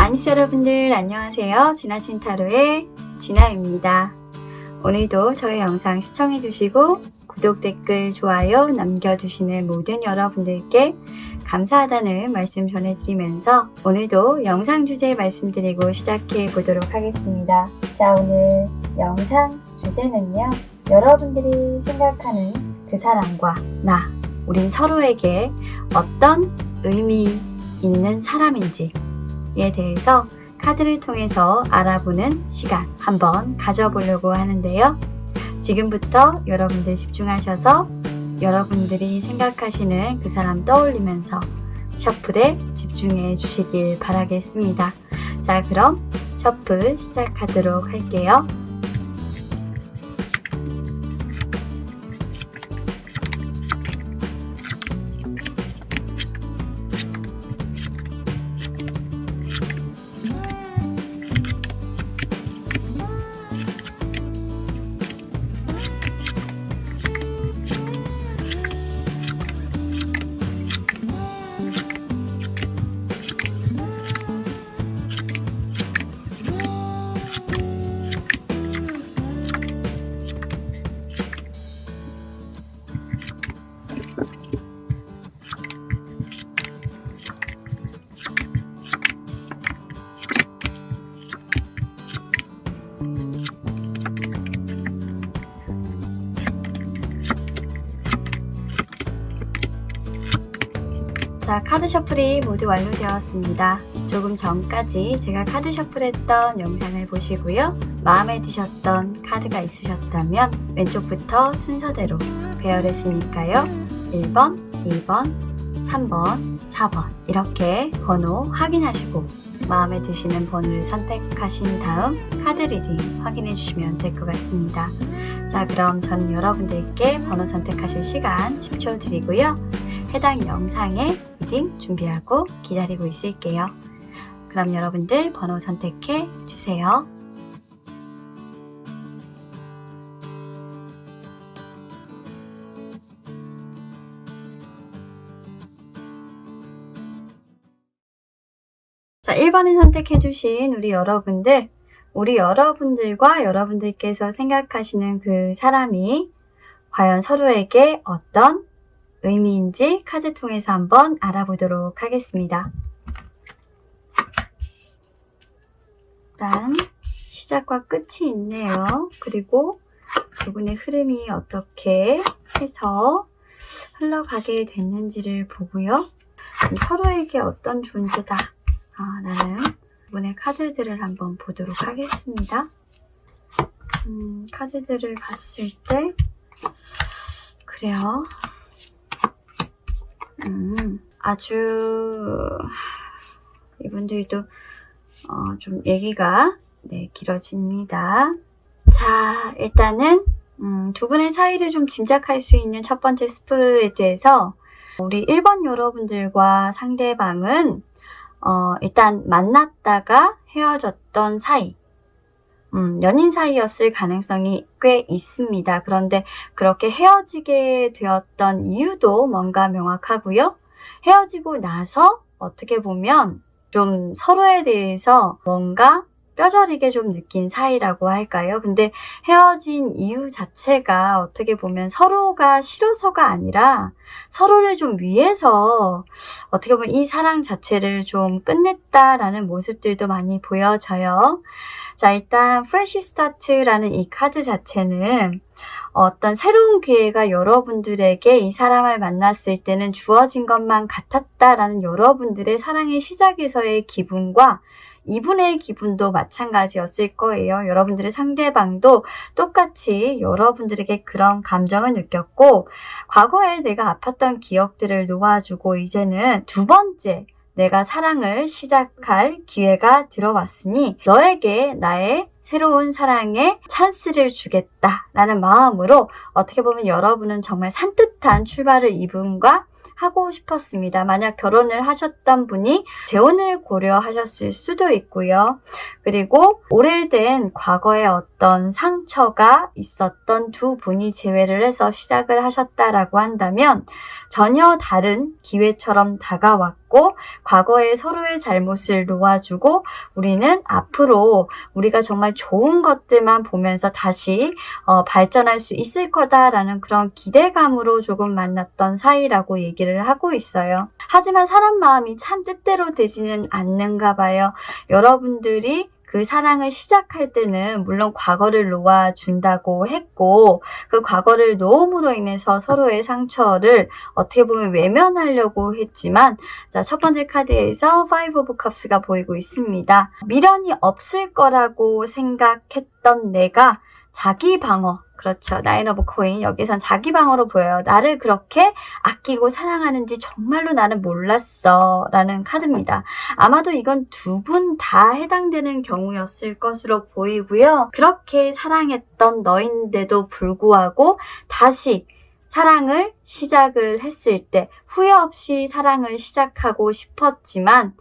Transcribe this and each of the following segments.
아니스 여러분들 안녕하세요. 지나친 타로의 진아입니다. 오늘도 저의 영상 시청해주시고 구독, 댓글, 좋아요 남겨주시는 모든 여러분들께 감사하다는 말씀 전해드리면서 오늘도 영상 주제 말씀드리고 시작해 보도록 하겠습니다. 자, 오늘 영상 주제는요. 여러분들이 생각하는 그 사람과 나, 우린 서로에게 어떤 의미 있는 사람인지에 대해서 카드를 통해서 알아보는 시간 한번 가져보려고 하는데요. 지금부터 여러분들 집중하셔서 여러분들이 생각하시는 그 사람 떠올리면서 셔플에 집중해 주시길 바라겠습니다. 자, 그럼 셔플 시작하도록 할게요. 자, 카드 셔플이 모두 완료되었습니다. 조금 전까지 제가 카드 셔플했던 영상을 보시고요. 마음에 드셨던 카드가 있으셨다면 왼쪽부터 순서대로 배열했으니까요. 1번, 2번, 3번, 4번 이렇게 번호 확인하시고 마음에 드시는 번호를 선택하신 다음 카드 리딩 확인해 주시면 될 것 같습니다. 자, 그럼 저는 여러분들께 번호 선택하실 시간 10초 드리고요. 해당 영상의 리딩 준비하고 기다리고 있을게요. 그럼 여러분들 번호 선택해 주세요. 자, 1번을 선택해 주신 우리 여러분들과 여러분들께서 생각하시는 그 사람이 과연 서로에게 어떤 의미인지 카드 통해서 한번 알아보도록 하겠습니다. 일단 시작과 끝이 있네요. 그리고 두 분의 흐름이 어떻게 해서 흘러가게 됐는지를 보고요. 서로에게 어떤 존재다 라는 두 분의 카드들을 한번 보도록 하겠습니다. 카드들을 봤을 때 그래요. 아주 이분들도 좀 얘기가 길어집니다. 자, 일단은 두 분의 사이를 좀 짐작할 수 있는 첫 번째 스프레드에서 우리 1번 여러분들과 상대방은 일단 만났다가 헤어졌던 사이, 연인 사이였을 가능성이 꽤 있습니다. 그런데 그렇게 헤어지게 되었던 이유도 뭔가 명확하고요. 헤어지고 나서 어떻게 보면 좀 서로에 대해서 뭔가 뼈저리게 좀 느낀 사이라고 할까요? 근데 헤어진 이유 자체가 어떻게 보면 서로가 싫어서가 아니라 서로를 좀 위해서 어떻게 보면 이 사랑 자체를 좀 끝냈다라는 모습들도 많이 보여져요. 자, 일단 프레시 스타트라는 이 카드 자체는 어떤 새로운 기회가 여러분들에게 이 사람을 만났을 때는 주어진 것만 같았다라는 여러분들의 사랑의 시작에서의 기분과 이분의 기분도 마찬가지였을 거예요. 여러분들의 상대방도 똑같이 여러분들에게 그런 감정을 느꼈고 과거에 내가 아팠던 기억들을 놓아주고 이제는 두 번째 내가 사랑을 시작할 기회가 들어왔으니 너에게 나의 새로운 사랑의 찬스를 주겠다라는 마음으로 어떻게 보면 여러분은 정말 산뜻한 출발을 이분과 하고 싶었습니다. 만약 결혼을 하셨던 분이 재혼을 고려하셨을 수도 있고요. 그리고 오래된 과거의 어떤 상처가 있었던 두 분이 재회를 해서 시작을 하셨다라고 한다면 전혀 다른 기회처럼 다가왔고 잡고 과거의 서로의 잘못을 놓아주고 우리는 앞으로 우리가 정말 좋은 것들만 보면서 다시 발전할 수 있을 거다라는 그런 기대감으로 조금 만났던 사이라고 얘기를 하고 있어요. 하지만 사람 마음이 참 뜻대로 되지는 않는가 봐요. 여러분들이 그 사랑을 시작할 때는 물론 과거를 놓아준다고 했고 그 과거를 놓음으로 인해서 서로의 상처를 어떻게 보면 외면하려고 했지만 자, 첫 번째 카드에서 Five of Cups가 보이고 있습니다. 미련이 없을 거라고 생각했던 내가 자기 방어, 그렇죠. 나인 오브 코인, 여기선 자기 방어로 보여요. 나를 그렇게 아끼고 사랑하는지 정말로 나는 몰랐어 라는 카드입니다. 아마도 이건 두 분 다 해당되는 경우였을 것으로 보이고요. 그렇게 사랑했던 너인데도 불구하고 다시 사랑을 시작을 했을 때 후회 없이 사랑을 시작하고 싶었지만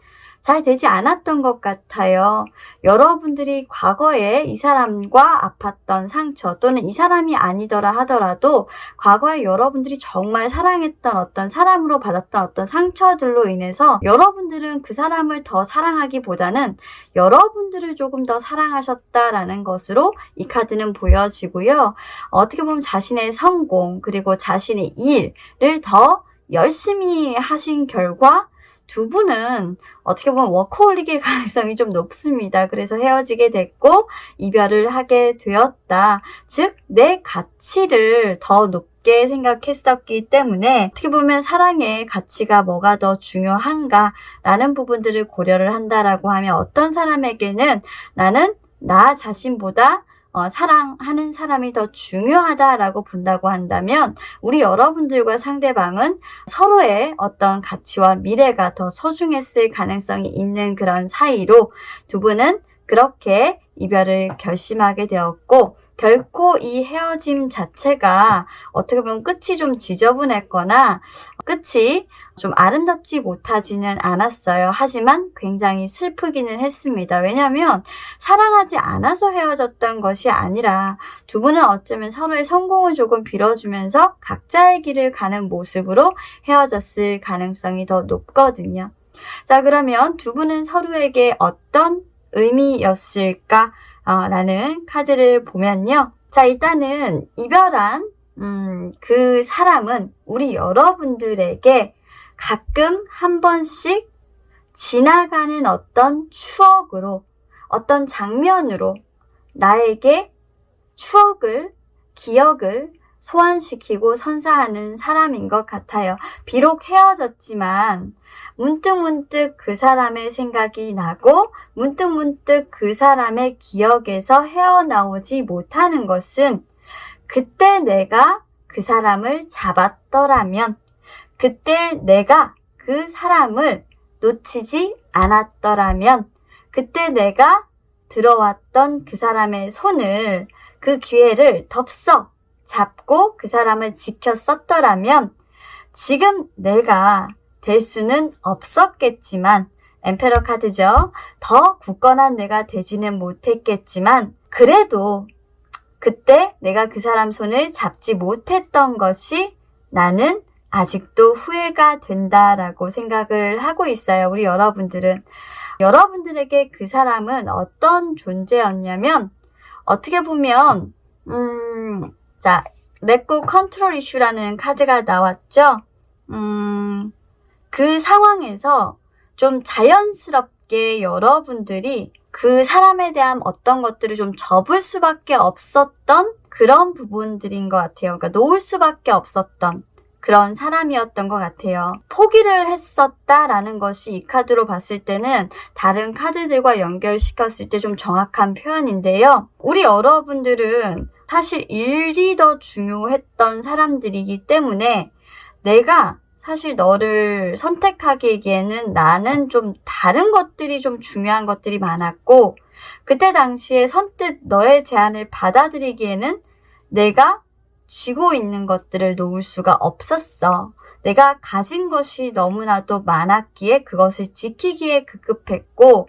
잘 되지 않았던 것 같아요. 여러분들이 과거에 이 사람과 아팠던 상처 또는 이 사람이 아니더라 하더라도 과거에 여러분들이 정말 사랑했던 어떤 사람으로 받았던 어떤 상처들로 인해서 여러분들은 그 사람을 더 사랑하기보다는 여러분들을 조금 더 사랑하셨다라는 것으로 이 카드는 보여지고요. 어떻게 보면 자신의 성공 그리고 자신의 일을 더 열심히 하신 결과 두 분은 어떻게 보면 워커홀릭의 가능성이 좀 높습니다. 그래서 헤어지게 됐고 이별을 하게 되었다. 즉, 내 가치를 더 높게 생각했었기 때문에 어떻게 보면 사랑의 가치가 뭐가 더 중요한가라는 부분들을 고려를 한다라고 하면 어떤 사람에게는 나는 나 자신보다 사랑하는 사람이 더 중요하다라고 본다고 한다면 우리 여러분들과 상대방은 서로의 어떤 가치와 미래가 더 소중했을 가능성이 있는 그런 사이로 두 분은 그렇게 이별을 결심하게 되었고 결코 이 헤어짐 자체가 어떻게 보면 끝이 좀 지저분했거나 끝이 좀 아름답지 못하지는 않았어요. 하지만 굉장히 슬프기는 했습니다. 왜냐하면 사랑하지 않아서 헤어졌던 것이 아니라 두 분은 어쩌면 서로의 성공을 조금 빌어주면서 각자의 길을 가는 모습으로 헤어졌을 가능성이 더 높거든요. 자, 그러면 두 분은 서로에게 어떤 의미였을까? 라는 카드를 보면요. 자, 일단은 이별한 그 사람은 우리 여러분들에게 가끔 한 번씩 지나가는 어떤 추억으로, 어떤 장면으로 나에게 추억을, 기억을 소환시키고 선사하는 사람인 것 같아요. 비록 헤어졌지만 문득문득 그 사람의 생각이 나고 문득문득 그 사람의 기억에서 헤어나오지 못하는 것은 그때 내가 그 사람을 잡았더라면 그때 내가 그 사람을 놓치지 않았더라면 그때 내가 들어왔던 그 사람의 손을 그 기회를 덥석 잡고 그 사람을 지켰었더라면 지금 내가 될 수는 없었겠지만 엠페러 카드죠. 더 굳건한 내가 되지는 못했겠지만 그래도 그때 내가 그 사람 손을 잡지 못했던 것이 나는 아직도 후회가 된다라고 생각을 하고 있어요. 우리 여러분들은. 여러분들에게 그 사람은 어떤 존재였냐면 어떻게 보면 자, 렛고 컨트롤 이슈라는 카드가 나왔죠. 그 상황에서 좀 자연스럽게 여러분들이 그 사람에 대한 어떤 것들을 좀 접을 수밖에 없었던 그런 부분들인 것 같아요. 그러니까 놓을 수밖에 없었던 그런 사람이었던 것 같아요. 포기를 했었다라는 것이 이 카드로 봤을 때는 다른 카드들과 연결시켰을 때 좀 정확한 표현인데요. 우리 여러분들은 사실 일이 더 중요했던 사람들이기 때문에 내가 사실 너를 선택하기에는 나는 좀 다른 것들이 좀 중요한 것들이 많았고 그때 당시에 선뜻 너의 제안을 받아들이기에는 내가 쥐고 있는 것들을 놓을 수가 없었어. 내가 가진 것이 너무나도 많았기에 그것을 지키기에 급급했고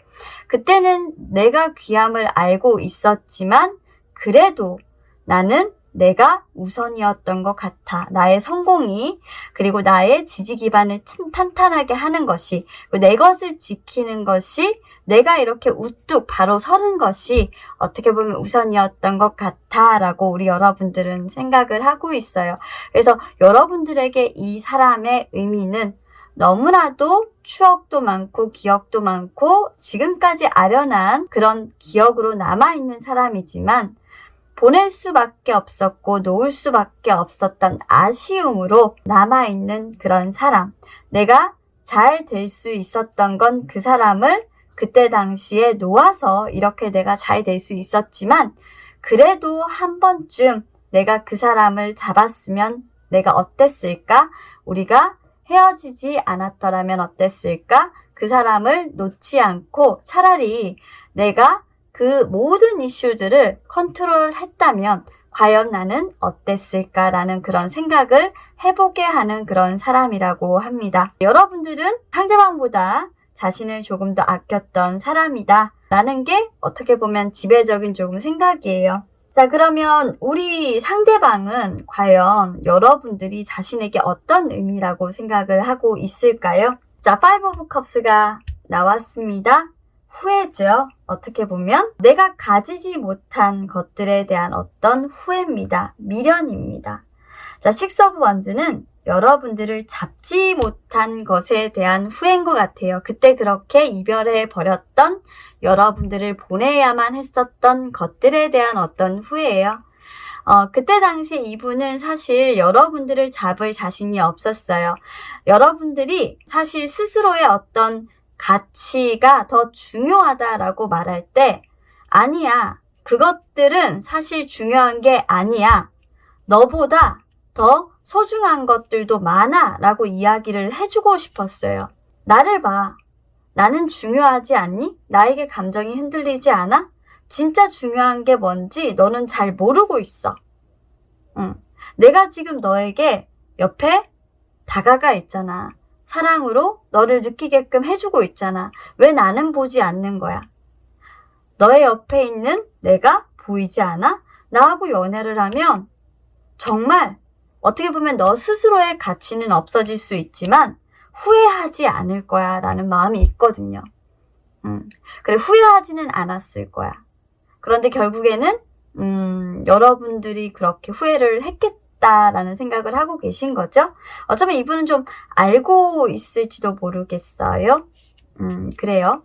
그때는 내가 귀함을 알고 있었지만 그래도 나는 내가 우선이었던 것 같아. 나의 성공이, 그리고 나의 지지 기반을 탄탄하게 하는 것이, 내 것을 지키는 것이, 내가 이렇게 우뚝 바로 서는 것이 어떻게 보면 우선이었던 것 같아 라고 우리 여러분들은 생각을 하고 있어요. 그래서 여러분들에게 이 사람의 의미는 너무나도 추억도 많고 기억도 많고 지금까지 아련한 그런 기억으로 남아있는 사람이지만 보낼 수밖에 없었고 놓을 수밖에 없었던 아쉬움으로 남아있는 그런 사람. 내가 잘 될 수 있었던 건 그 사람을 그때 당시에 놓아서 이렇게 내가 잘 될 수 있었지만 그래도 한 번쯤 내가 그 사람을 잡았으면 내가 어땠을까? 우리가 헤어지지 않았더라면 어땠을까? 그 사람을 놓지 않고 차라리 내가 그 모든 이슈들을 컨트롤했다면 과연 나는 어땠을까라는 그런 생각을 해보게 하는 그런 사람이라고 합니다. 여러분들은 상대방보다 자신을 조금 더 아꼈던 사람이다 라는 게 어떻게 보면 지배적인 조금 생각이에요. 자, 그러면 우리 상대방은 과연 여러분들이 자신에게 어떤 의미라고 생각을 하고 있을까요? 자, Five of Cups가 나왔습니다. 후회죠. 어떻게 보면 내가 가지지 못한 것들에 대한 어떤 후회입니다. 미련입니다. 자, Six of Wands는 여러분들을 잡지 못한 것에 대한 후회인 것 같아요. 그때 그렇게 이별해 버렸던 여러분들을 보내야만 했었던 것들에 대한 어떤 후회예요. 그때 당시 이분은 사실 여러분들을 잡을 자신이 없었어요. 여러분들이 사실 스스로의 어떤 가치가 더 중요하다라고 말할 때 아니야. 그것들은 사실 중요한 게 아니야. 너보다 더 소중한 것들도 많아 라고 이야기를 해주고 싶었어요. 나를 봐. 나는 중요하지 않니? 나에게 감정이 흔들리지 않아? 진짜 중요한 게 뭔지 너는 잘 모르고 있어. 내가 지금 너에게 옆에 다가가 있잖아. 사랑으로 너를 느끼게끔 해주고 있잖아. 왜 나는 보지 않는 거야? 너의 옆에 있는 내가 보이지 않아? 나하고 연애를 하면 정말 어떻게 보면 너 스스로의 가치는 없어질 수 있지만 후회하지 않을 거야 라는 마음이 있거든요. 그래, 후회하지는 않았을 거야. 그런데 결국에는 여러분들이 그렇게 후회를 했겠다라는 생각을 하고 계신 거죠. 어쩌면 이분은 좀 알고 있을지도 모르겠어요. 그래요.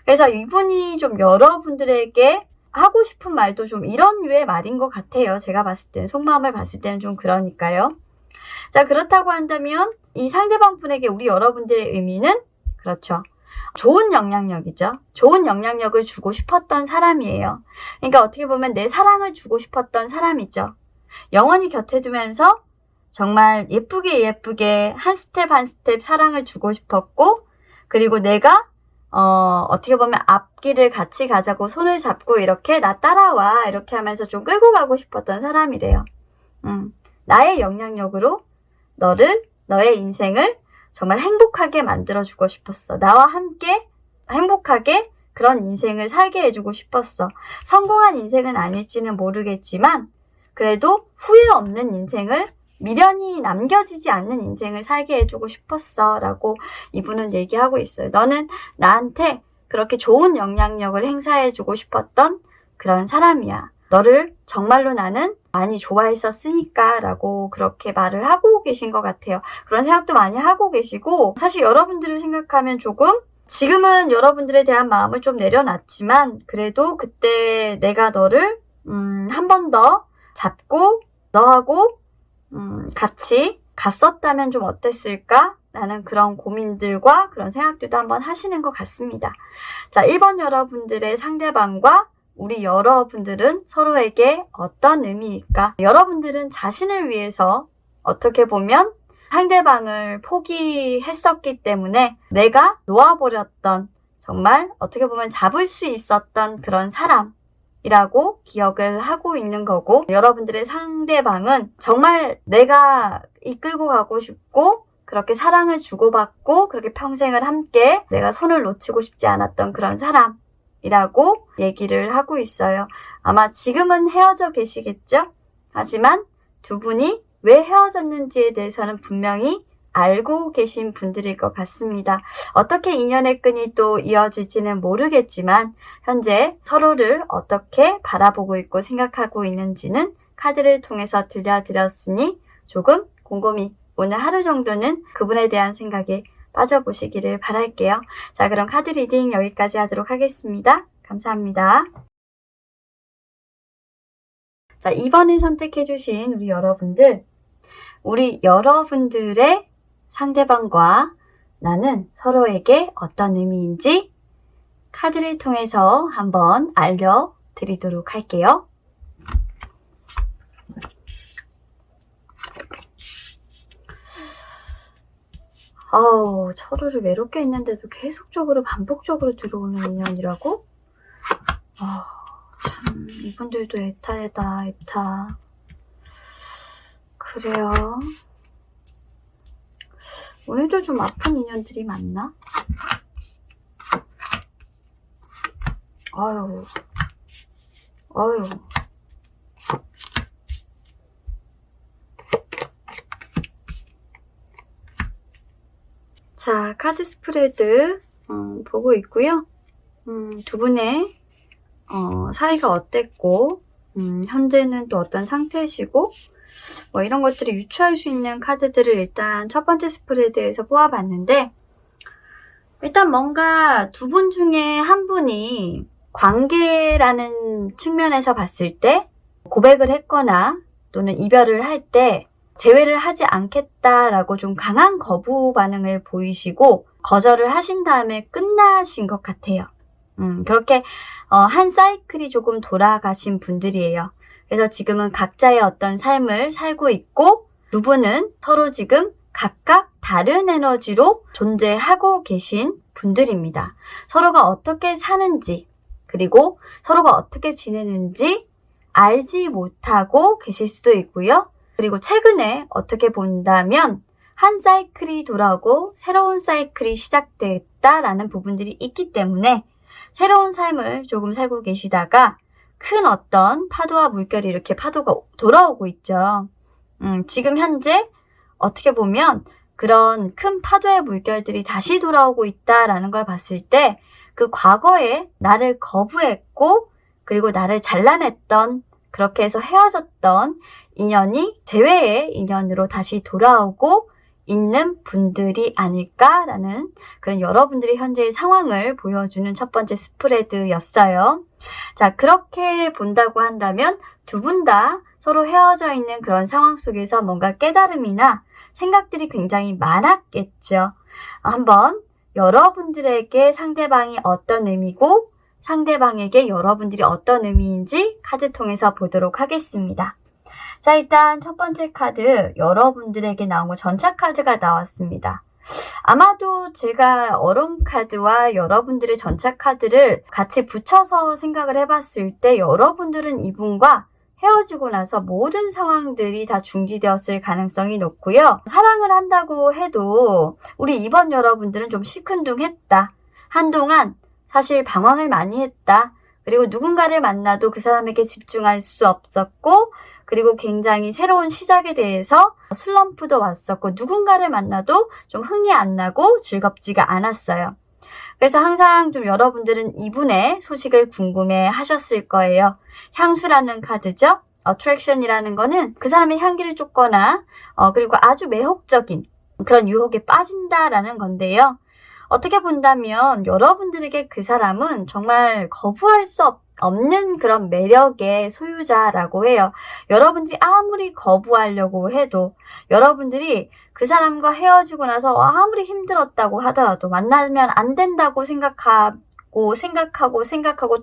그래서 이분이 좀 여러분들에게 하고 싶은 말도 좀 이런 류의 말인 것 같아요. 제가 봤을 때는, 속마음을 봤을 때는 좀 그러니까요. 자, 그렇다고 한다면 이 상대방 분에게 우리 여러분들의 의미는 그렇죠. 좋은 영향력이죠. 좋은 영향력을 주고 싶었던 사람이에요. 그러니까 어떻게 보면 내 사랑을 주고 싶었던 사람이죠. 영원히 곁에 두면서 정말 예쁘게 한 스텝 한 스텝 사랑을 주고 싶었고, 그리고 내가 어떻게 보면 앞길을 같이 가자고 손을 잡고 이렇게 나 따라와 이렇게 하면서 좀 끌고 가고 싶었던 사람이래요. 나의 영향력으로 너의 인생을 정말 행복하게 만들어주고 싶었어. 나와 함께 행복하게 그런 인생을 살게 해주고 싶었어. 성공한 인생은 아닐지는 모르겠지만 그래도 후회 없는 인생을, 미련이 남겨지지 않는 인생을 살게 해주고 싶었어 라고 이분은 얘기하고 있어요. 너는 나한테 그렇게 좋은 영향력을 행사해주고 싶었던 그런 사람이야. 너를 정말로 나는 많이 좋아했었으니까 라고 그렇게 말을 하고 계신 것 같아요. 그런 생각도 많이 하고 계시고, 사실 여러분들을 생각하면 조금 지금은 여러분들에 대한 마음을 좀 내려놨지만 그래도 그때 내가 너를 한 번 더 잡고 너하고 같이 갔었다면 좀 어땠을까? 라는 그런 고민들과 그런 생각들도 한번 하시는 것 같습니다. 자, 1번 여러분들의 상대방과 우리 여러분들은 서로에게 어떤 의미일까? 여러분들은 자신을 위해서 어떻게 보면 상대방을 포기했었기 때문에 내가 놓아버렸던, 정말 어떻게 보면 잡을 수 있었던 그런 사람이라고 기억을 하고 있는 거고, 여러분들의 상대방은 정말 내가 이끌고 가고 싶고 그렇게 사랑을 주고받고 그렇게 평생을 함께 내가 손을 놓치고 싶지 않았던 그런 사람이라고 얘기를 하고 있어요. 아마 지금은 헤어져 계시겠죠? 하지만 두 분이 왜 헤어졌는지에 대해서는 분명히 알고 계신 분들일 것 같습니다. 어떻게 인연의 끈이 또 이어질지는 모르겠지만 현재 서로를 어떻게 바라보고 있고 생각하고 있는지는 카드를 통해서 들려드렸으니 조금 곰곰이 오늘 하루 정도는 그분에 대한 생각에 빠져보시기를 바랄게요. 자, 그럼 카드 리딩 여기까지 하도록 하겠습니다. 감사합니다. 자, 2번을 선택해주신 우리 여러분들의 상대방과 나는 서로에게 어떤 의미인지 카드를 통해서 한번 알려드리도록 할게요. 서로를 외롭게 있는데도 계속적으로 반복적으로 들어오는 인연이라고? 참 이분들도 애타다. 그래요. 오늘도 좀 아픈 인연들이 많나? 아유. 자, 카드 스프레드 보고 있고요. 두 분의 사이가 어땠고 현재는 또 어떤 상태시고 뭐 이런 것들을 유추할 수 있는 카드들을 일단 첫 번째 스프레드에서 뽑아봤는데 일단 뭔가 두 분 중에 한 분이 관계라는 측면에서 봤을 때 고백을 했거나 또는 이별을 할 때 재회를 하지 않겠다라고 좀 강한 거부 반응을 보이시고 거절을 하신 다음에 끝나신 것 같아요. 그렇게 한 사이클이 조금 돌아가신 분들이에요. 그래서 지금은 각자의 어떤 삶을 살고 있고 두 분은 서로 지금 각각 다른 에너지로 존재하고 계신 분들입니다. 서로가 어떻게 사는지 그리고 서로가 어떻게 지내는지 알지 못하고 계실 수도 있고요. 그리고 최근에 어떻게 본다면 한 사이클이 돌아오고 새로운 사이클이 시작됐다라는 부분들이 있기 때문에 새로운 삶을 조금 살고 계시다가 큰 어떤 파도와 물결이 이렇게 파도가 돌아오고 있죠. 지금 현재 어떻게 보면 그런 큰 파도의 물결들이 다시 돌아오고 있다라는 걸 봤을 때 그 과거에 나를 거부했고 그리고 나를 잘라냈던 그렇게 해서 헤어졌던 인연이 재회의 인연으로 다시 돌아오고 있는 분들이 아닐까라는 그런 여러분들의 현재의 상황을 보여주는 첫 번째 스프레드였어요. 자, 그렇게 본다고 한다면 두 분 다 서로 헤어져 있는 그런 상황 속에서 뭔가 깨달음이나 생각들이 굉장히 많았겠죠. 한번 여러분들에게 상대방이 어떤 의미고 상대방에게 여러분들이 어떤 의미인지 카드 통해서 보도록 하겠습니다. 자, 일단 첫 번째 카드 여러분들에게 나온 거 전차 카드가 나왔습니다. 아마도 제가 어론 카드와 여러분들의 전차 카드를 같이 붙여서 생각을 해봤을 때 여러분들은 이분과 헤어지고 나서 모든 상황들이 다 중지되었을 가능성이 높고요. 사랑을 한다고 해도 우리 2번 여러분들은 좀 시큰둥했다. 한동안 사실 방황을 많이 했다. 그리고 누군가를 만나도 그 사람에게 집중할 수 없었고 그리고 굉장히 새로운 시작에 대해서 슬럼프도 왔었고 누군가를 만나도 좀 흥이 안 나고 즐겁지가 않았어요. 그래서 항상 좀 여러분들은 이분의 소식을 궁금해 하셨을 거예요. 향수라는 카드죠. attraction이라는 거는 그 사람의 향기를 쫓거나 그리고 아주 매혹적인 그런 유혹에 빠진다라는 건데요. 어떻게 본다면 여러분들에게 그 사람은 정말 거부할 수 없는 그런 매력의 소유자라고 해요. 여러분들이 아무리 거부하려고 해도 여러분들이 그 사람과 헤어지고 나서 아무리 힘들었다고 하더라도 만나면 안 된다고 생각하고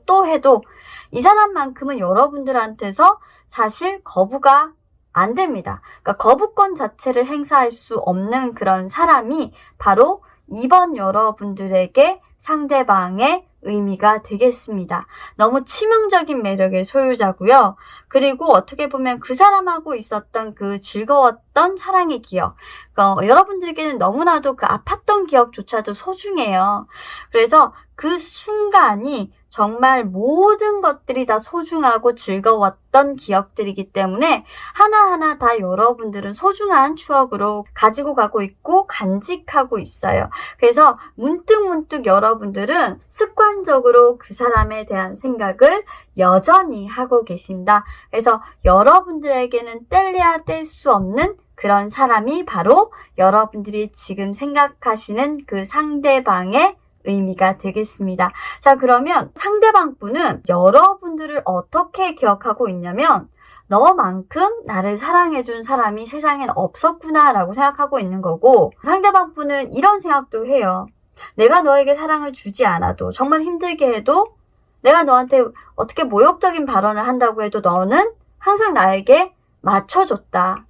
또 해도 이 사람만큼은 여러분들한테서 사실 거부가 안 됩니다. 그러니까 거부권 자체를 행사할 수 없는 그런 사람이 바로 2번 여러분들에게 상대방의 의미가 되겠습니다. 너무 치명적인 매력의 소유자고요. 그리고 어떻게 보면 그 사람하고 있었던 그 즐거웠던 사랑의 기억, 여러분들에게는 너무나도 그 아팠던 기억조차도 소중해요. 그래서 그 순간이 정말 모든 것들이 다 소중하고 즐거웠던 기억들이기 때문에 하나하나 다 여러분들은 소중한 추억으로 가지고 가고 있고 간직하고 있어요. 그래서 문득문득 여러분들은 습관적으로 그 사람에 대한 생각을 여전히 하고 계신다. 그래서 여러분들에게는 뗄래야 뗄 수 없는 그런 사람이 바로 여러분들이 지금 생각하시는 그 상대방의 의미가 되겠습니다. 자, 그러면 상대방 분은 여러분들을 어떻게 기억하고 있냐면 너만큼 나를 사랑해준 사람이 세상엔 없었구나 라고 생각하고 있는 거고, 상대방 분은 이런 생각도 해요. 내가 너에게 사랑을 주지 않아도, 정말 힘들게 해도, 내가 너한테 어떻게 모욕적인 발언을 한다고 해도 너는 항상 나에게 맞춰줬다.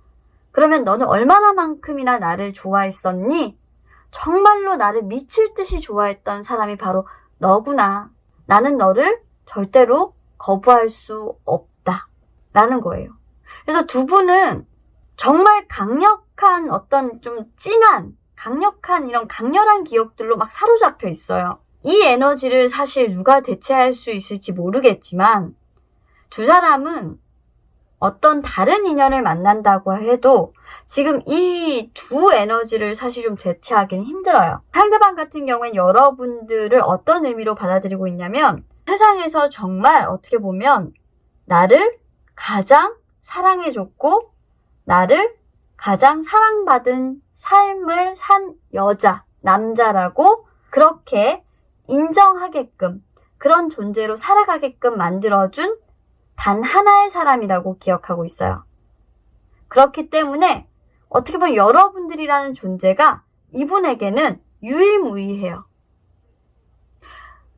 그러면 너는 얼마나만큼이나 나를 좋아했었니? 정말로 나를 미칠 듯이 좋아했던 사람이 바로 너구나. 나는 너를 절대로 거부할 수 없다. 라는 거예요. 그래서 두 분은 정말 강력한 어떤 좀 진한, 강력한 이런 강렬한 기억들로 막 사로잡혀 있어요. 이 에너지를 사실 누가 대체할 수 있을지 모르겠지만 두 사람은 어떤 다른 인연을 만난다고 해도 지금 이 두 에너지를 사실 좀 대체하기는 힘들어요. 상대방 같은 경우엔 여러분들을 어떤 의미로 받아들이고 있냐면 세상에서 정말 어떻게 보면 나를 가장 사랑해줬고 나를 가장 사랑받은 삶을 산 여자, 남자라고 그렇게 인정하게끔 그런 존재로 살아가게끔 만들어준 단 하나의 사람이라고 기억하고 있어요. 그렇기 때문에 어떻게 보면 여러분들이라는 존재가 이분에게는 유일무이해요.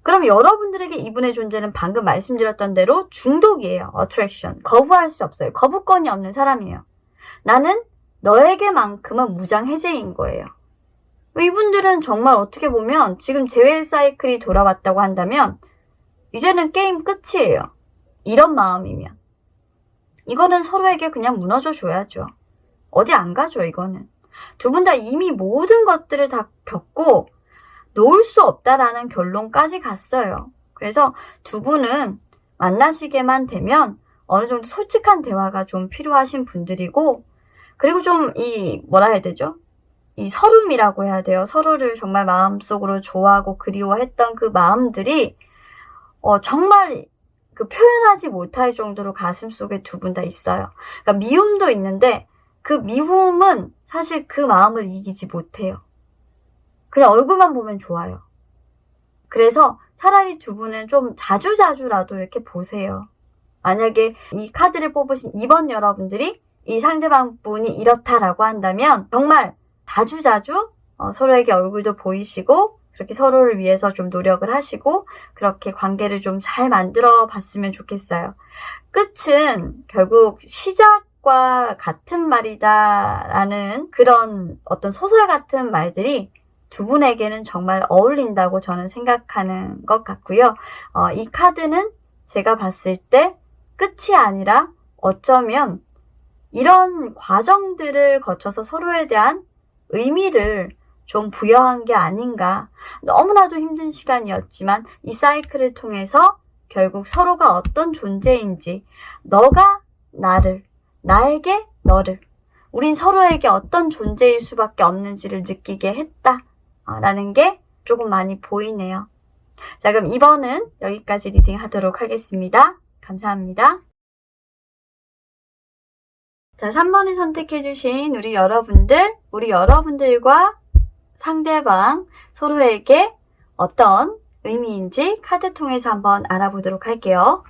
그럼 여러분들에게 이분의 존재는 방금 말씀드렸던 대로 중독이에요. attraction. 거부할 수 없어요. 거부권이 없는 사람이에요. 나는 너에게만큼은 무장해제인 거예요. 이분들은 정말 어떻게 보면 지금 재회 사이클이 돌아왔다고 한다면 이제는 게임 끝이에요. 이런 마음이면. 이거는 서로에게 그냥 무너져 줘야죠. 어디 안 가죠, 이거는. 두 분 다 이미 모든 것들을 다 겪고 놓을 수 없다라는 결론까지 갔어요. 그래서 두 분은 만나시게만 되면 어느 정도 솔직한 대화가 좀 필요하신 분들이고, 그리고 좀 뭐라 해야 되죠? 이 서름이라고 해야 돼요. 서로를 정말 마음속으로 좋아하고 그리워했던 그 마음들이 정말 그 표현하지 못할 정도로 가슴속에 두 분 다 있어요. 그러니까 미움도 있는데 그 미움은 사실 그 마음을 이기지 못해요. 그냥 얼굴만 보면 좋아요. 그래서 차라리 두 분은 좀 자주자주라도 이렇게 보세요. 만약에 이 카드를 뽑으신 이번 여러분들이 이 상대방 분이 이렇다라고 한다면 정말 자주자주 서로에게 얼굴도 보이시고 그렇게 서로를 위해서 좀 노력을 하시고 그렇게 관계를 좀 잘 만들어 봤으면 좋겠어요. 끝은 결국 시작과 같은 말이다라는 그런 어떤 소설 같은 말들이 두 분에게는 정말 어울린다고 저는 생각하는 것 같고요. 이 카드는 제가 봤을 때 끝이 아니라 어쩌면 이런 과정들을 거쳐서 서로에 대한 의미를 좀 부여한 게 아닌가. 너무나도 힘든 시간이었지만 이 사이클을 통해서 결국 서로가 어떤 존재인지, 너가 나를, 나에게 너를, 우린 서로에게 어떤 존재일 수밖에 없는지를 느끼게 했다 라는 게 조금 많이 보이네요. 자, 그럼 2번은 여기까지 리딩 하도록 하겠습니다. 감사합니다. 자, 3번을 선택해주신 우리 여러분들과 상대방 서로에게 어떤 의미인지 카드 통해서 한번 알아보도록 할게요.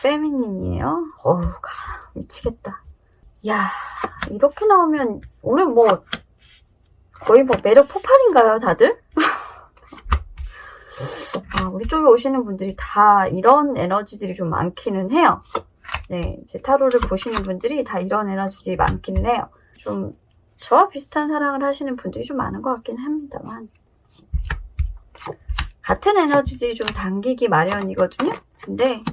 페미닌이에요. 미치겠다. 야, 이렇게 나오면 오늘 거의 매력 폭발인가요, 다들? 우리 쪽에 오시는 분들이 다 이런 에너지들이 좀 많기는 해요. 네, 제 타로를 보시는 분들이 다 이런 에너지들이 많기는 해요. 좀 저와 비슷한 사랑을 하시는 분들이 좀 많은 것 같긴 합니다만, 같은 에너지들이 좀 당기기 마련이거든요. 근데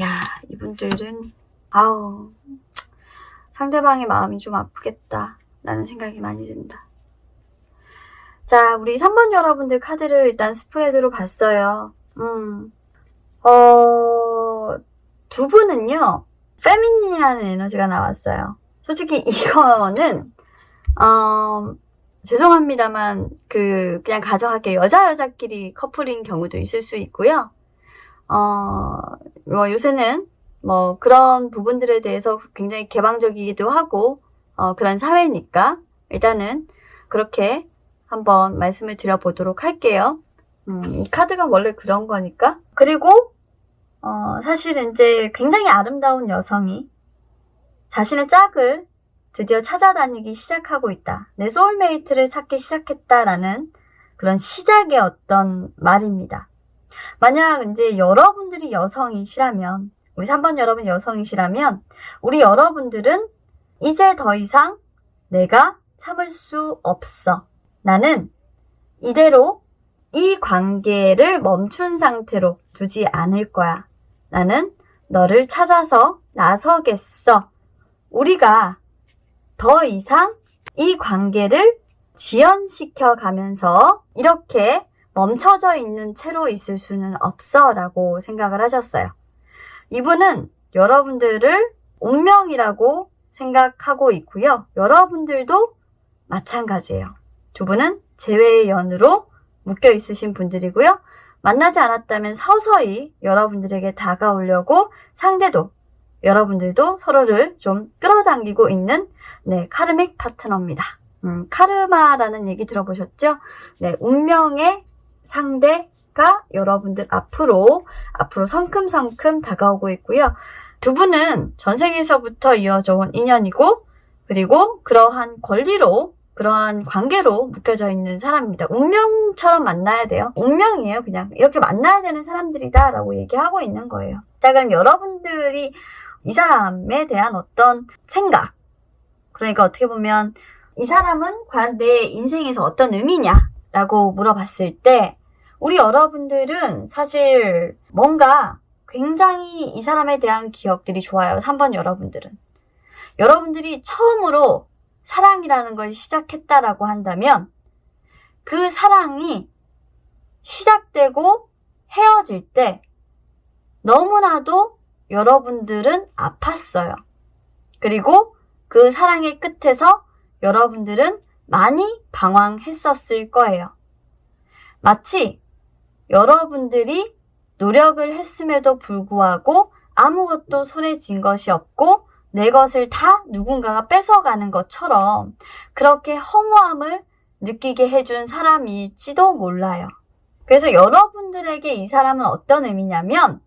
야, 이분들은 상대방의 마음이 좀 아프겠다 라는 생각이 많이 든다. 자, 우리 3번 여러분들 카드를 일단 스프레드로 봤어요. 두 분은요, 페미닌이라는 에너지가 나왔어요. 솔직히 이거는 죄송합니다만 그냥 가정할게요. 여자끼리 커플인 경우도 있을 수 있고요. 요새는 그런 부분들에 대해서 굉장히 개방적이기도 하고 그런 사회니까 일단은 그렇게 한번 말씀을 드려보도록 할게요. 이 카드가 원래 그런 거니까. 그리고 사실은 이제 굉장히 아름다운 여성이 자신의 짝을 드디어 찾아다니기 시작하고 있다. 내 소울메이트를 찾기 시작했다라는 그런 시작의 어떤 말입니다. 만약 이제 여러분들이 여성이시라면, 우리 3번 여러분 여성이시라면, 우리 여러분들은 이제 더 이상 내가 참을 수 없어. 나는 이대로 이 관계를 멈춘 상태로 두지 않을 거야. 나는 너를 찾아서 나서겠어. 우리가 더 이상 이 관계를 지연시켜 가면서 이렇게 멈춰져 있는 채로 있을 수는 없어 라고 생각을 하셨어요. 이분은 여러분들을 운명이라고 생각하고 있고요. 여러분들도 마찬가지예요. 두 분은 재회의 연으로 묶여 있으신 분들이고요. 만나지 않았다면 서서히 여러분들에게 다가오려고 상대도 여러분들도 서로를 좀 끌어당기고 있는 카르믹 파트너입니다. 카르마라는 얘기 들어보셨죠? 네, 운명의 상대가 여러분들 앞으로 성큼성큼 다가오고 있고요. 두 분은 전생에서부터 이어져 온 인연이고, 그리고 그러한 권리로, 그러한 관계로 묶여져 있는 사람입니다. 운명처럼 만나야 돼요. 운명이에요. 그냥 이렇게 만나야 되는 사람들이다 라고 얘기하고 있는 거예요. 자, 그럼 여러분들이 이 사람에 대한 어떤 생각, 그러니까 어떻게 보면 이 사람은 과연 내 인생에서 어떤 의미냐 라고 물어봤을 때, 우리 여러분들은 사실 뭔가 굉장히 이 사람에 대한 기억들이 좋아요. 3번 여러분들은. 여러분들이 처음으로 사랑이라는 걸 시작했다라고 한다면 그 사랑이 시작되고 헤어질 때 너무나도 여러분들은 아팠어요. 그리고 그 사랑의 끝에서 여러분들은 많이 방황했었을 거예요. 마치 여러분들이 노력을 했음에도 불구하고 아무것도 손에 쥔 것이 없고 내 것을 다 누군가가 뺏어가는 것처럼 그렇게 허무함을 느끼게 해준 사람일지도 몰라요. 그래서 여러분들에게 이 사람은 어떤 의미냐면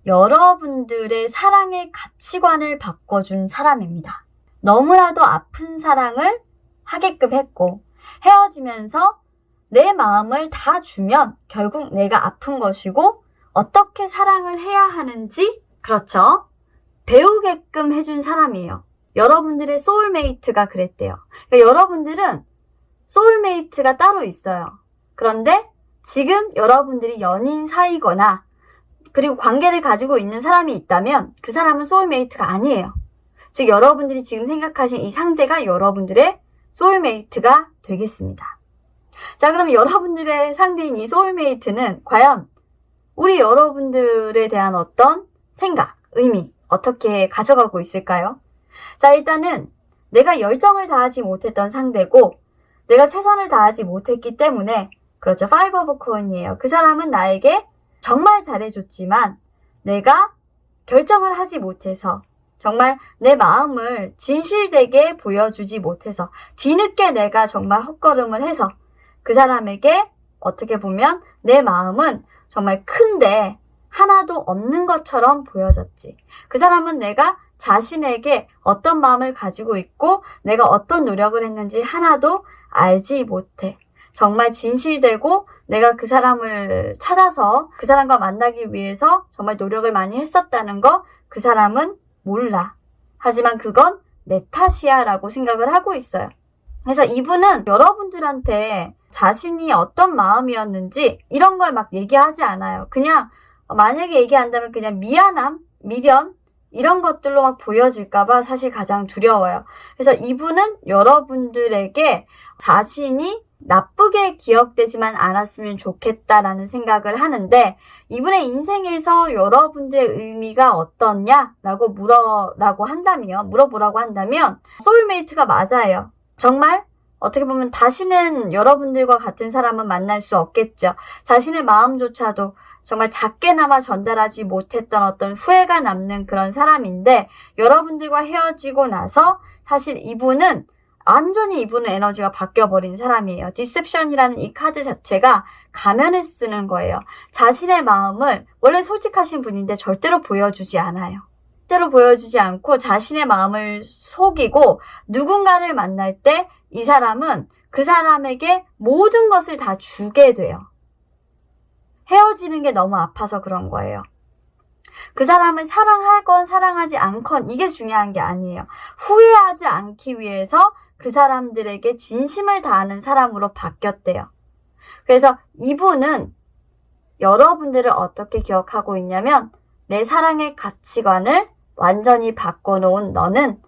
여러분들의 사랑의 가치관을 바꿔준 사람입니다. 너무나도 아픈 사랑을 하게끔 했고 헤어지면서 내 마음을 다 주면 결국 내가 아픈 것이고 어떻게 사랑을 해야 하는지, 그렇죠? 배우게끔 해준 사람이에요. 여러분들의 소울메이트가 그랬대요. 그러니까 여러분들은 소울메이트가 따로 있어요. 그런데 지금 여러분들이 연인 사이거나 그리고 관계를 가지고 있는 사람이 있다면 그 사람은 소울메이트가 아니에요. 즉 여러분들이 지금 생각하신 이 상대가 여러분들의 소울메이트가 되겠습니다. 자, 그럼 여러분들의 상대인 이 소울메이트는 과연 우리 여러분들에 대한 어떤 생각, 의미 어떻게 가져가고 있을까요? 자, 일단은 내가 열정을 다하지 못했던 상대고 내가 최선을 다하지 못했기 때문에, 그렇죠, 5 오브 코인이에요. 그 사람은 나에게 정말 잘해줬지만 내가 결정을 하지 못해서, 정말 내 마음을 진실되게 보여주지 못해서 뒤늦게 내가 정말 헛걸음을 해서 그 사람에게 어떻게 보면 내 마음은 정말 큰데 하나도 없는 것처럼 보여졌지. 그 사람은 내가 자신에게 어떤 마음을 가지고 있고 내가 어떤 노력을 했는지 하나도 알지 못해. 정말 진실되고 내가 그 사람을 찾아서 그 사람과 만나기 위해서 정말 노력을 많이 했었다는 거 그 사람은 몰라. 하지만 그건 내 탓이야 라고 생각을 하고 있어요. 그래서 이분은 여러분들한테 자신이 어떤 마음이었는지 이런 걸 막 얘기하지 않아요. 그냥 만약에 얘기한다면 그냥 미안함, 미련 이런 것들로 막 보여질까봐 사실 가장 두려워요. 그래서 이분은 여러분들에게 자신이 나쁘게 기억되지만 않았으면 좋겠다라는 생각을 하는데, 이분의 인생에서 여러분들의 의미가 어떻냐라고 물어보라고 한다면 소울메이트가 맞아요. 정말 어떻게 보면 다시는 여러분들과 같은 사람은 만날 수 없겠죠. 자신의 마음조차도 정말 작게나마 전달하지 못했던 어떤 후회가 남는 그런 사람인데, 여러분들과 헤어지고 나서 사실 이분은 완전히 이분의 에너지가 바뀌어버린 사람이에요. 디셉션이라는 이 카드 자체가 가면을 쓰는 거예요. 자신의 마음을, 원래 솔직하신 분인데 절대로 보여주지 않아요. 절대로 보여주지 않고 자신의 마음을 속이고, 누군가를 만날 때 이 사람은 그 사람에게 모든 것을 다 주게 돼요. 헤어지는 게 너무 아파서 그런 거예요. 그 사람을 사랑하건 사랑하지 않건 이게 중요한 게 아니에요. 후회하지 않기 위해서 그 사람들에게 진심을 다하는 사람으로 바뀌었대요. 그래서 이분은 여러분들을 어떻게 기억하고 있냐면, 내 사랑의 가치관을 완전히 바꿔놓은 너는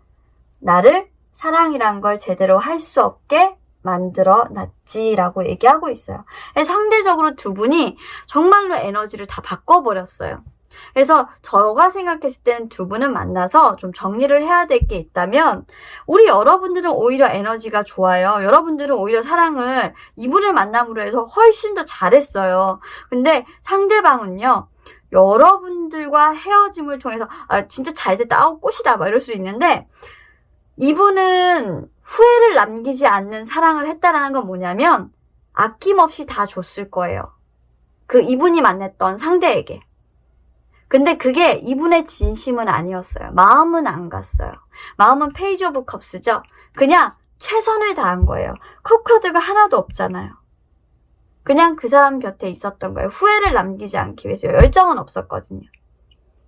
나를 사랑이란 걸 제대로 할 수 없게 만들어 놨지라고 얘기하고 있어요. 상대적으로 두 분이 정말로 에너지를 다 바꿔버렸어요. 그래서 제가 생각했을 때는 두 분은 만나서 좀 정리를 해야 될 게 있다면, 우리 여러분들은 오히려 에너지가 좋아요. 여러분들은 오히려 사랑을 이분을 만남으로 해서 훨씬 더 잘했어요. 근데 상대방은요, 여러분들과 헤어짐을 통해서 진짜 잘됐다, 꽃이다 막 이럴 수 있는데, 이분은 후회를 남기지 않는 사랑을 했다라는 건 뭐냐면 아낌없이 다 줬을 거예요. 그 이분이 만났던 상대에게. 근데 그게 이분의 진심은 아니었어요. 마음은 안 갔어요. 마음은 페이지 오브 컵스죠. 그냥 최선을 다한 거예요. 컵카드가 하나도 없잖아요. 그냥 그 사람 곁에 있었던 거예요. 후회를 남기지 않기 위해서. 열정은 없었거든요.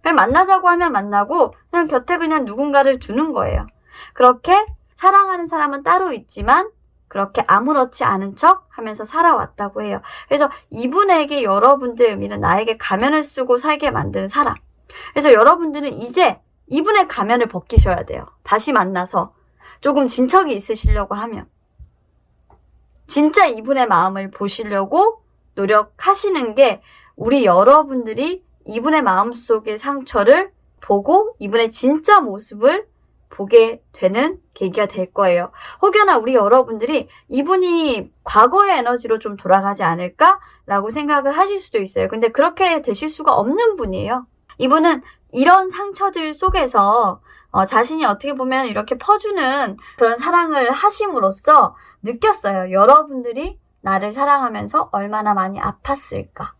그냥 만나자고 하면 만나고 그냥 곁에 그냥 누군가를 두는 거예요. 그렇게 사랑하는 사람은 따로 있지만 그렇게 아무렇지 않은 척 하면서 살아왔다고 해요. 그래서 이분에게 여러분들의 의미는 나에게 가면을 쓰고 살게 만든 사람. 그래서 여러분들은 이제 이분의 가면을 벗기셔야 돼요. 다시 만나서 조금 진척이 있으시려고 하면. 진짜 이분의 마음을 보시려고 노력하시는 게, 우리 여러분들이 이분의 마음속의 상처를 보고 이분의 진짜 모습을 보게 되는 계기가 될 거예요. 혹여나 우리 여러분들이 이분이 과거의 에너지로 좀 돌아가지 않을까라고 생각을 하실 수도 있어요. 근데 그렇게 되실 수가 없는 분이에요. 이분은 이런 상처들 속에서 자신이 어떻게 보면 이렇게 퍼주는 그런 사랑을 하심으로써 느꼈어요. 여러분들이 나를 사랑하면서 얼마나 많이 아팠을까,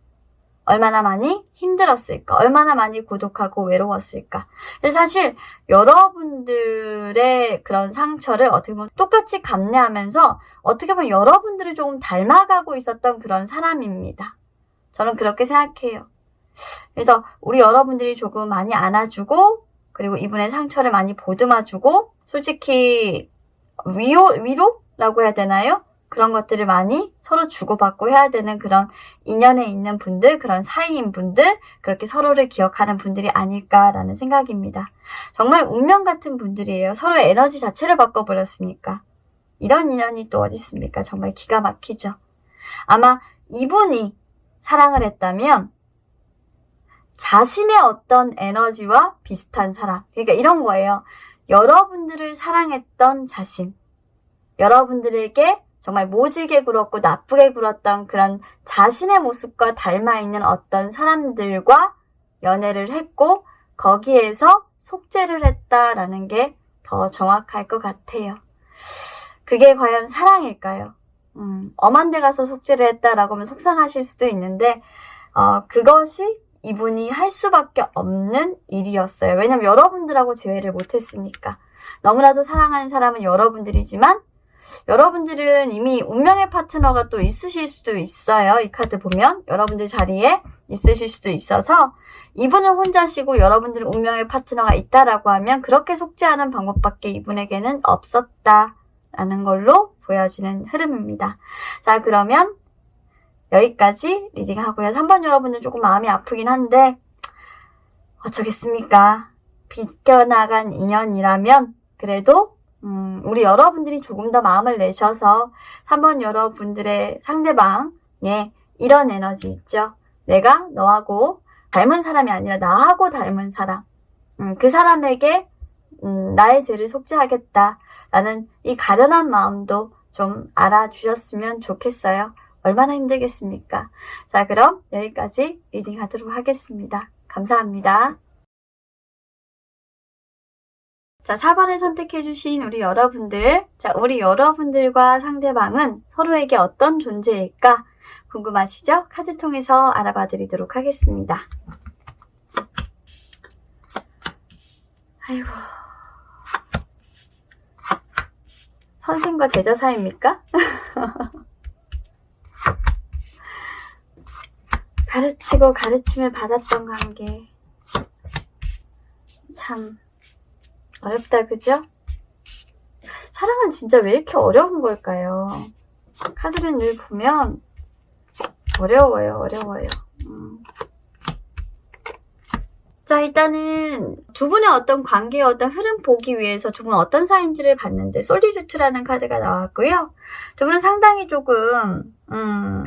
얼마나 많이 힘들었을까, 얼마나 많이 고독하고 외로웠을까. 그래서 사실 여러분들의 그런 상처를 어떻게 보면 똑같이 감내하면서 어떻게 보면 여러분들을 조금 닮아가고 있었던 그런 사람입니다. 저는 그렇게 생각해요. 그래서 우리 여러분들이 조금 많이 안아주고, 그리고 이분의 상처를 많이 보듬어주고, 솔직히 위로라고 해야 되나요? 그런 것들을 많이 서로 주고받고 해야 되는 그런 인연에 있는 분들, 그런 사이인 분들, 그렇게 서로를 기억하는 분들이 아닐까라는 생각입니다. 정말 운명 같은 분들이에요. 서로의 에너지 자체를 바꿔버렸으니까. 이런 인연이 또 어디 있습니까? 정말 기가 막히죠. 아마 이분이 사랑을 했다면 자신의 어떤 에너지와 비슷한 사람. 그러니까 이런 거예요. 여러분들을 사랑했던 자신. 여러분들에게 정말 모질게 굴었고 나쁘게 굴었던 그런 자신의 모습과 닮아있는 어떤 사람들과 연애를 했고, 거기에서 속죄를 했다라는 게 더 정확할 것 같아요. 그게 과연 사랑일까요? 엄한 데 가서 속죄를 했다라고 하면 속상하실 수도 있는데, 그것이 이분이 할 수밖에 없는 일이었어요. 왜냐면 여러분들하고 재회를 못했으니까. 너무나도 사랑하는 사람은 여러분들이지만 여러분들은 이미 운명의 파트너가 또 있으실 수도 있어요. 이 카드 보면 여러분들 자리에 있으실 수도 있어서 이분은 혼자시고 여러분들은 운명의 파트너가 있다라고 하면 그렇게 속죄하는 방법밖에 이분에게는 없었다라는 걸로 보여지는 흐름입니다. 자, 그러면 여기까지 리딩하고요. 3번 여러분들 조금 마음이 아프긴 한데 어쩌겠습니까? 비껴나간 인연이라면 그래도 우리 여러분들이 조금 더 마음을 내셔서 3번 여러분들의 상대방의 이런 에너지 있죠. 내가 너하고 닮은 사람이 아니라 나하고 닮은 사람. 그 사람에게 나의 죄를 속죄하겠다라는 이 가련한 마음도 좀 알아주셨으면 좋겠어요. 얼마나 힘들겠습니까? 자, 그럼 여기까지 리딩하도록 하겠습니다. 감사합니다. 자, 4번을 선택해주신 우리 여러분들. 자, 우리 여러분들과 상대방은 서로에게 어떤 존재일까? 궁금하시죠? 카드 통해서 알아봐 드리도록 하겠습니다. 아이고. 선생과 제자 사이입니까? 가르치고 가르침을 받았던 관계. 참 어렵다, 그죠? 사랑은 진짜 왜 이렇게 어려운 걸까요? 카드를 늘 보면 어려워요. 자, 일단은 두 분의 어떤 관계의 어떤 흐름 보기 위해서 두 분은 어떤 사이인지를 봤는데 솔리주트라는 카드가 나왔고요. 두 분은 상당히 조금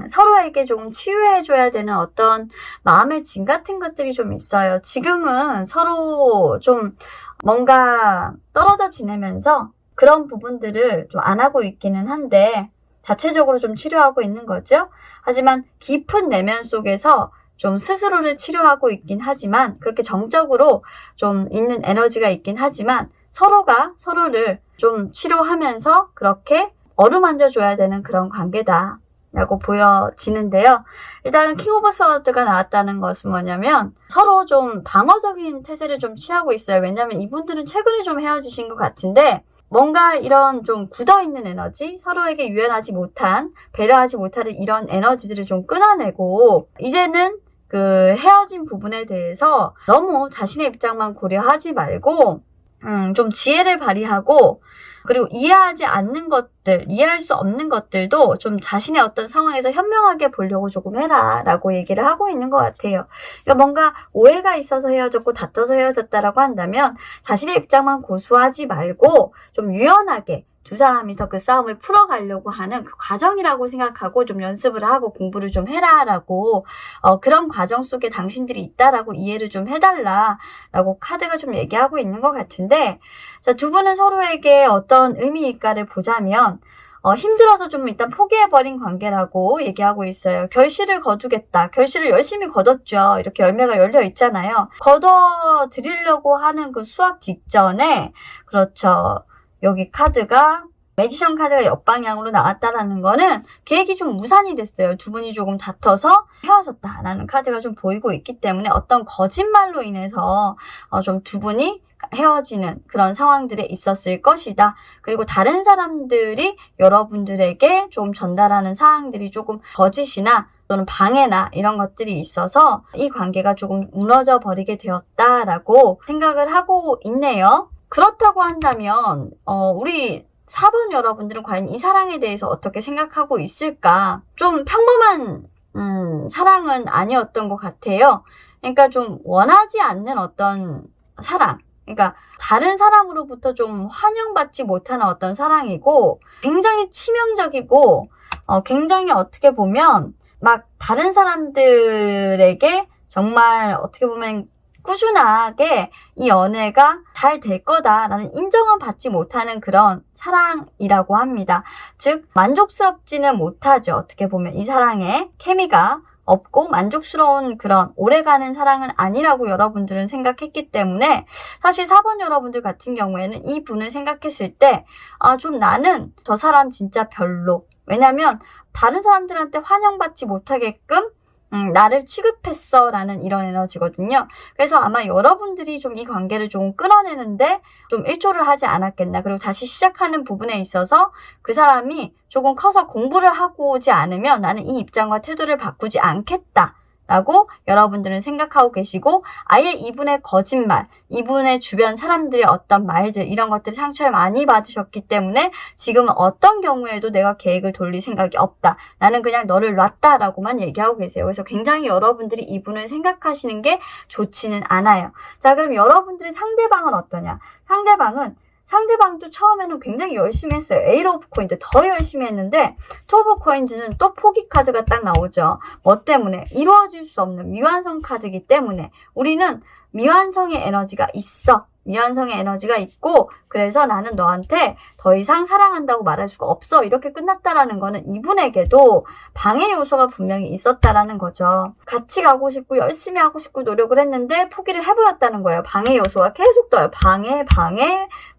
서로에게 조금 치유해줘야 되는 어떤 마음의 짐 같은 것들이 좀 있어요. 지금은 서로 좀 뭔가 떨어져 지내면서 그런 부분들을 좀 안 하고 있기는 한데 자체적으로 좀 치료하고 있는 거죠. 하지만 깊은 내면 속에서 좀 스스로를 치료하고 있긴 하지만 그렇게 정적으로 좀 있는 에너지가 있긴 하지만 서로가 서로를 좀 치료하면서 그렇게 어루만져 줘야 되는 그런 관계다 라고 보여지는데요. 일단 킹 오브 스워드가 나왔다는 것은 뭐냐면 서로 좀 방어적인 태세를 좀 취하고 있어요. 왜냐하면 이분들은 최근에 좀 헤어지신 것 같은데 뭔가 이런 좀 굳어있는 에너지, 서로에게 유연하지 못한, 배려하지 못하는 이런 에너지들을 좀 끊어내고 이제는 그 헤어진 부분에 대해서 너무 자신의 입장만 고려하지 말고 좀 지혜를 발휘하고 그리고 이해하지 않는 것들, 이해할 수 없는 것들도 좀 자신의 어떤 상황에서 현명하게 보려고 조금 해라 라고 얘기를 하고 있는 것 같아요. 그러니까 뭔가 오해가 있어서 헤어졌고 다퉈서 헤어졌다라고 한다면 자신의 입장만 고수하지 말고 좀 유연하게 두 사람이서 그 싸움을 풀어가려고 하는 그 과정이라고 생각하고 좀 연습을 하고 공부를 좀 해라라고 그런 과정 속에 당신들이 있다라고 이해를 좀 해달라라고 카드가 좀 얘기하고 있는 것 같은데 자, 두 분은 서로에게 어떤 의미일까를 보자면 힘들어서 좀 일단 포기해버린 관계라고 얘기하고 있어요. 결실을 거두겠다. 결실을 열심히 거뒀죠. 이렇게 열매가 열려 있잖아요. 거둬드리려고 하는 그 수확 직전에 그렇죠. 여기 카드가 매지션 카드가 역방향으로 나왔다라는 거는 계획이 좀 무산이 됐어요. 두 분이 조금 다퉈서 헤어졌다라는 카드가 좀 보이고 있기 때문에 어떤 거짓말로 인해서 좀 두 분이 헤어지는 그런 상황들에 있었을 것이다. 그리고 다른 사람들이 여러분들에게 좀 전달하는 사항들이 조금 거짓이나 또는 방해나 이런 것들이 있어서 이 관계가 조금 무너져 버리게 되었다라고 생각을 하고 있네요. 그렇다고 한다면 우리 4번 여러분들은 과연 이 사랑에 대해서 어떻게 생각하고 있을까? 좀 평범한 사랑은 아니었던 것 같아요. 그러니까 좀 원하지 않는 어떤 사랑. 그러니까 다른 사람으로부터 좀 환영받지 못하는 어떤 사랑이고 굉장히 치명적이고 굉장히 어떻게 보면 막 다른 사람들에게 정말 어떻게 보면 꾸준하게 이 연애가 잘 될 거다라는 인정은 받지 못하는 그런 사랑이라고 합니다. 즉 만족스럽지는 못하죠. 어떻게 보면 이 사랑에 케미가 없고 만족스러운 그런 오래가는 사랑은 아니라고 여러분들은 생각했기 때문에 사실 4번 여러분들 같은 경우에는 이 분을 생각했을 때 좀 나는 저 사람 진짜 별로. 왜냐면 다른 사람들한테 환영받지 못하게끔 나를 취급했어 라는 이런 에너지거든요. 그래서 아마 여러분들이 좀 이 관계를 좀 끊어내는데 좀 일조를 하지 않았겠나. 그리고 다시 시작하는 부분에 있어서 그 사람이 조금 커서 공부를 하고 오지 않으면 나는 이 입장과 태도를 바꾸지 않겠다 라고 여러분들은 생각하고 계시고, 아예 이분의 거짓말, 이분의 주변 사람들의 어떤 말들, 이런 것들이 상처를 많이 받으셨기 때문에 지금은 어떤 경우에도 내가 계획을 돌릴 생각이 없다, 나는 그냥 너를 놨다 라고만 얘기하고 계세요. 그래서 굉장히 여러분들이 이분을 생각하시는 게 좋지는 않아요. 자, 그럼 여러분들의 상대방은 어떠냐? 상대방도 처음에는 굉장히 열심히 했어요. 에이트 오브 코인즈 더 열심히 했는데, 투 오브 코인즈는 또 포기 카드가 딱 나오죠. 뭐 때문에? 이루어질 수 없는 미완성 카드이기 때문에 우리는 미완성의 에너지가 있어. 미완성의 에너지가 있고, 그래서 나는 너한테 더 이상 사랑한다고 말할 수가 없어. 이렇게 끝났다라는 거는 이분에게도 방해 요소가 분명히 있었다라는 거죠. 같이 가고 싶고 열심히 하고 싶고 노력을 했는데 포기를 해버렸다는 거예요. 방해 요소가 계속 떠요. 방해,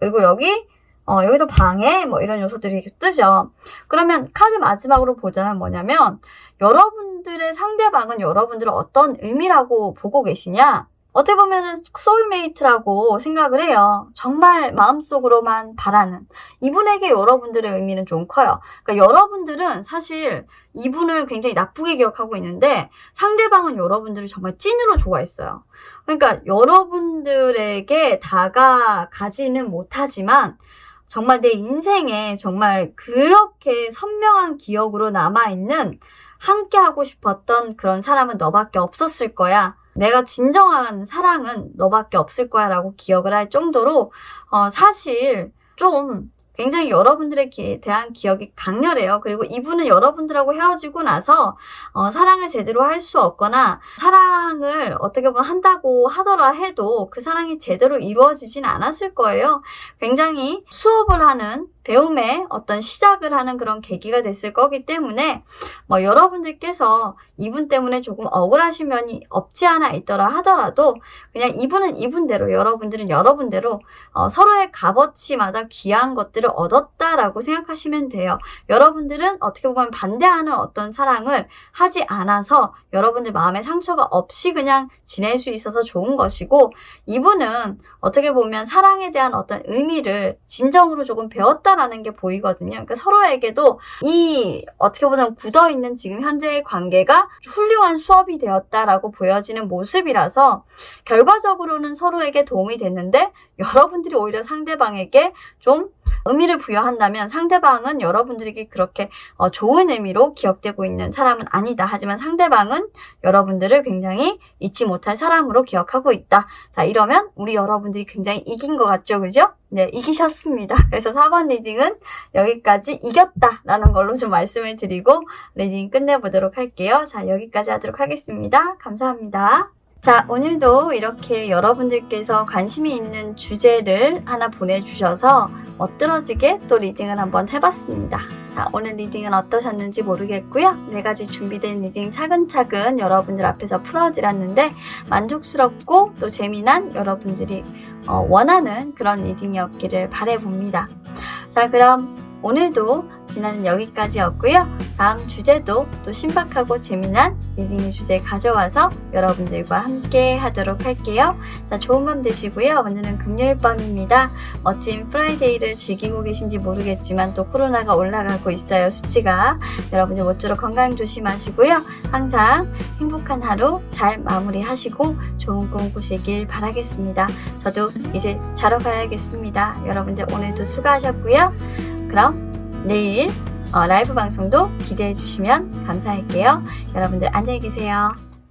그리고 여기도 방해, 뭐 이런 요소들이 뜨죠. 그러면 카드 마지막으로 보자면 뭐냐면, 여러분들의 상대방은 여러분들을 어떤 의미라고 보고 계시냐? 어떻게 보면은 소울메이트라고 생각을 해요. 정말 마음속으로만 바라는. 이분에게 여러분들의 의미는 좀 커요. 그러니까 여러분들은 사실 이분을 굉장히 나쁘게 기억하고 있는데, 상대방은 여러분들을 정말 찐으로 좋아했어요. 그러니까 여러분들에게 다가가지는 못하지만 정말 내 인생에 정말 그렇게 선명한 기억으로 남아있는, 함께 하고 싶었던 그런 사람은 너밖에 없었을 거야. 내가 진정한 사랑은 너밖에 없을 거야 라고 기억을 할 정도로 사실 좀 굉장히 여러분들에 대한 기억이 강렬해요. 그리고 이분은 여러분들하고 헤어지고 나서 사랑을 제대로 할 수 없거나, 사랑을 어떻게 보면 한다고 하더라 해도 그 사랑이 제대로 이루어지진 않았을 거예요. 굉장히 수업을 하는, 배움의 어떤 시작을 하는 그런 계기가 됐을 거기 때문에 여러분들께서 이분 때문에 조금 억울하신 면이 없지 않아 있더라 하더라도, 그냥 이분은 이분대로, 여러분들은 여러분대로 서로의 값어치마다 귀한 것들을 얻었다라고 생각하시면 돼요. 여러분들은 어떻게 보면 반대하는 어떤 사랑을 하지 않아서 여러분들 마음에 상처가 없이 그냥 지낼 수 있어서 좋은 것이고, 이분은 어떻게 보면 사랑에 대한 어떤 의미를 진정으로 조금 배웠다라는 게 보이거든요. 그러니까 서로에게도 이 어떻게 보면 굳어있는 지금 현재의 관계가 훌륭한 수업이 되었다라고 보여지는 모습이라서, 결과적으로는 서로에게 도움이 됐는데, 여러분들이 오히려 상대방에게 좀 의미를 부여한다면 상대방은 여러분들에게 그렇게 좋은 의미로 기억되고 있는 사람은 아니다. 하지만 상대방은 여러분들을 굉장히 잊지 못할 사람으로 기억하고 있다. 자, 이러면 우리 여러분들이 굉장히 이긴 것 같죠? 그죠? 네, 이기셨습니다. 그래서 4번 리딩은 여기까지 이겼다라는 걸로 좀 말씀을 드리고 리딩 끝내보도록 할게요. 자, 여기까지 하도록 하겠습니다. 감사합니다. 자, 오늘도 이렇게 여러분들께서 관심이 있는 주제를 하나 보내주셔서 멋들어지게 또 리딩을 한번 해봤습니다. 자, 오늘 리딩은 어떠셨는지 모르겠고요. 4가지 준비된 리딩 차근차근 여러분들 앞에서 풀어드렸는데 만족스럽고 또 재미난, 여러분들이 원하는 그런 리딩이었기를 바라봅니다. 자, 그럼 오늘도 진화는 여기까지였고요. 다음 주제도 또 신박하고 재미난 리딩의 주제 가져와서 여러분들과 함께 하도록 할게요. 자, 좋은 밤 되시고요. 오늘은 금요일 밤입니다. 멋진 프라이데이를 즐기고 계신지 모르겠지만 또 코로나가 올라가고 있어요. 수치가. 여러분들 모쪼록 건강 조심하시고요. 항상 행복한 하루 잘 마무리하시고 좋은 꿈 꾸시길 바라겠습니다. 저도 이제 자러 가야겠습니다. 여러분들 오늘도 수고하셨고요. 그럼 내일 라이브 방송도 기대해 주시면 감사할게요. 여러분들 안녕히 계세요.